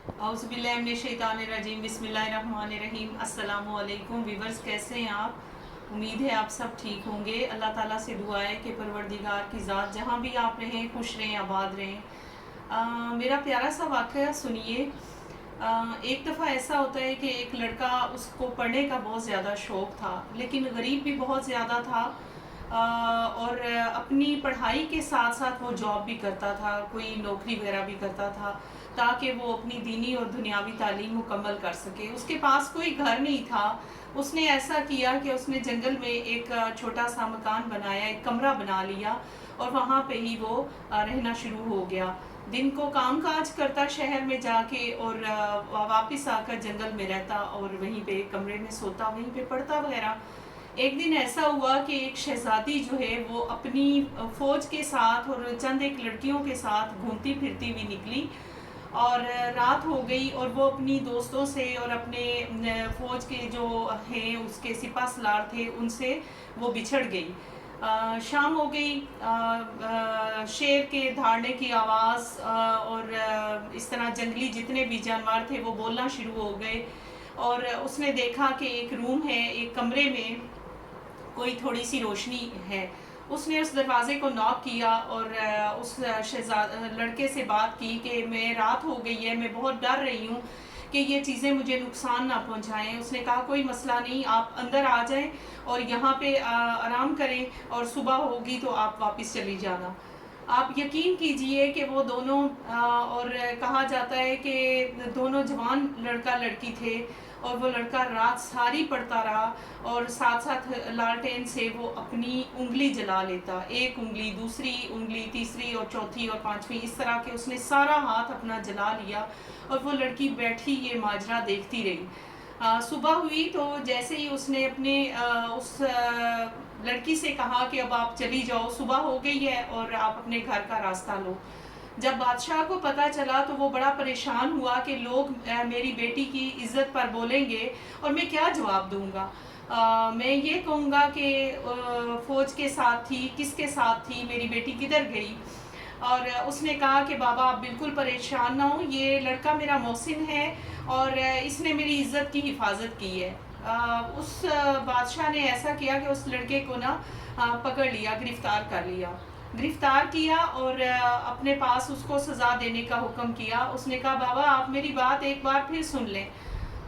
औज़ुबिल्लाहिमिनश्शैतानिर्रजीम बिस्मिल्लाहिर्रहमानिर्रहीम। अस्सलामु अलैकुम व्यूअर्स, कैसे हैं आप? उम्मीद है आप सब ठीक होंगे। अल्लाह ताला से दुआ है कि परवरदिगार की ज़ात जहाँ भी आप रहें खुश रहें, आबाद रहें। मेरा प्यारा सा वाक़या सुनिए। एक दफ़ा ऐसा होता है कि एक लड़का, उसको पढ़ने का बहुत ज़्यादा शौक़ था, लेकिन गरीब भी बहुत ज़्यादा था। और अपनी पढ़ाई के साथ साथ वो जॉब भी करता था, कोई नौकरी वगैरह भी करता था, ताकि वो अपनी दीनी और दुनियावी तालीम मुकम्मल कर सके। उसके पास कोई घर नहीं था। उसने ऐसा किया कि उसने जंगल में एक छोटा सा मकान बनाया, एक कमरा बना लिया और वहाँ पे ही वो रहना शुरू हो गया। दिन को काम काज करता शहर में जाके, और वापस आकर जंगल में रहता और वहीं पे कमरे में सोता, वहीं पे पढ़ता वगैरह। एक दिन ऐसा हुआ कि एक शहजादी जो है वो अपनी फ़ौज के साथ और चंद एक लड़कियों के साथ घूमती फिरती हुई निकली, और रात हो गई और वो अपनी दोस्तों से और अपने फ़ौज के जो हैं उसके सिपा सलार थे उनसे वो बिछड़ गई। शाम हो गई। शेर के दहाड़ने की आवाज़ और इस तरह जंगली जितने भी जानवर थे वो बोलना शुरू हो गए। और उसने देखा कि एक रूम है, एक कमरे में कोई थोड़ी सी रोशनी है। उसने उस दरवाज़े को नॉक किया और उस लड़के से बात की कि मैं, रात हो गई है, मैं बहुत डर रही हूँ कि ये चीज़ें मुझे नुकसान ना पहुँचाएँ। उसने कहा कोई मसला नहीं, आप अंदर आ जाएं और यहाँ पे आराम करें, और सुबह होगी तो आप वापस चली जाना। आप यकीन कीजिए कि वो दोनों और कहा जाता है कि दोनों जवान लड़का लड़की थे, और वो लड़का रात सारी पढ़ता रहा और साथ साथ लालटेन से वो अपनी उंगली जला लेता। एक उंगली, दूसरी उंगली, तीसरी और चौथी और पांचवी, इस तरह के उसने सारा हाथ अपना जला लिया। और वो लड़की बैठी ये माजरा देखती रही। सुबह हुई तो जैसे ही उसने अपने उस लड़की से कहा कि अब आप चली जाओ, सुबह हो गई है और आप अपने घर का रास्ता लो। जब बादशाह को पता चला तो वो बड़ा परेशान हुआ कि लोग मेरी बेटी की इज्जत पर बोलेंगे और मैं क्या जवाब दूंगा। मैं ये कहूँगा कि फ़ौज के साथ थी, किसके साथ थी, मेरी बेटी किधर गई। और उसने कहा कि बाबा आप बिल्कुल परेशान ना हो, ये लड़का मेरा मोहसिन है और इसने मेरी इज्जत की हिफाजत की है। उस बादशाह ने ऐसा किया कि उस लड़के को ना पकड़ लिया, गिरफ्तार कर लिया। गिरफ्तार किया और अपने पास उसको सज़ा देने का हुक्म किया। उसने कहा बाबा आप मेरी बात एक बार फिर सुन लें।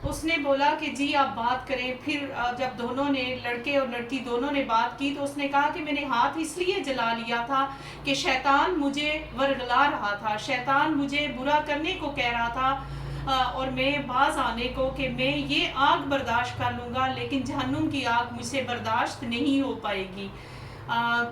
उसने बोला कि जी आप बात करें। फिर जब दोनों ने, लड़के और लड़की दोनों ने बात की, तो उसने कहा कि मैंने हाथ इसलिए जला लिया था कि शैतान मुझे वरगला रहा था, शैतान मुझे बुरा करने को कह रहा था, और मैं बाज आने को कि मैं ये आग बर्दाश्त कर लूँगा, लेकिन जहन्नुम की आग मुझसे बर्दाश्त नहीं हो पाएगी।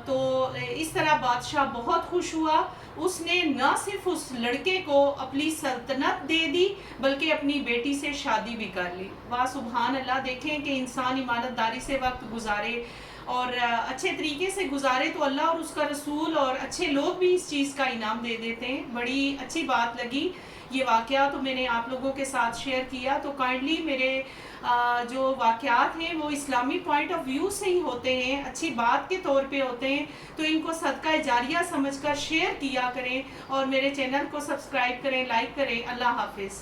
तो इस तरह बादशाह बहुत खुश हुआ। उसने न सिर्फ उस लड़के को अपनी सल्तनत दे दी, बल्कि अपनी बेटी से शादी भी कर ली। वाह सुभान अल्लाह। देखें कि इंसान ईमानदारी से वक्त गुजारे और अच्छे तरीके से गुजारे तो अल्लाह और उसका रसूल और अच्छे लोग भी इस चीज़ का इनाम दे देते हैं। बड़ी अच्छी बात लगी ये वाक़या, तो मैंने आप लोगों के साथ शेयर किया। तो काइंडली मेरे जो वाक़यात हैं वो इस्लामी पॉइंट ऑफ व्यू से ही होते हैं, अच्छी बात के तौर पे होते हैं, तो इनको सदका जारिया समझकर शेयर किया करें और मेरे चैनल को सब्सक्राइब करें, लाइक करें। अल्लाह हाफिज़।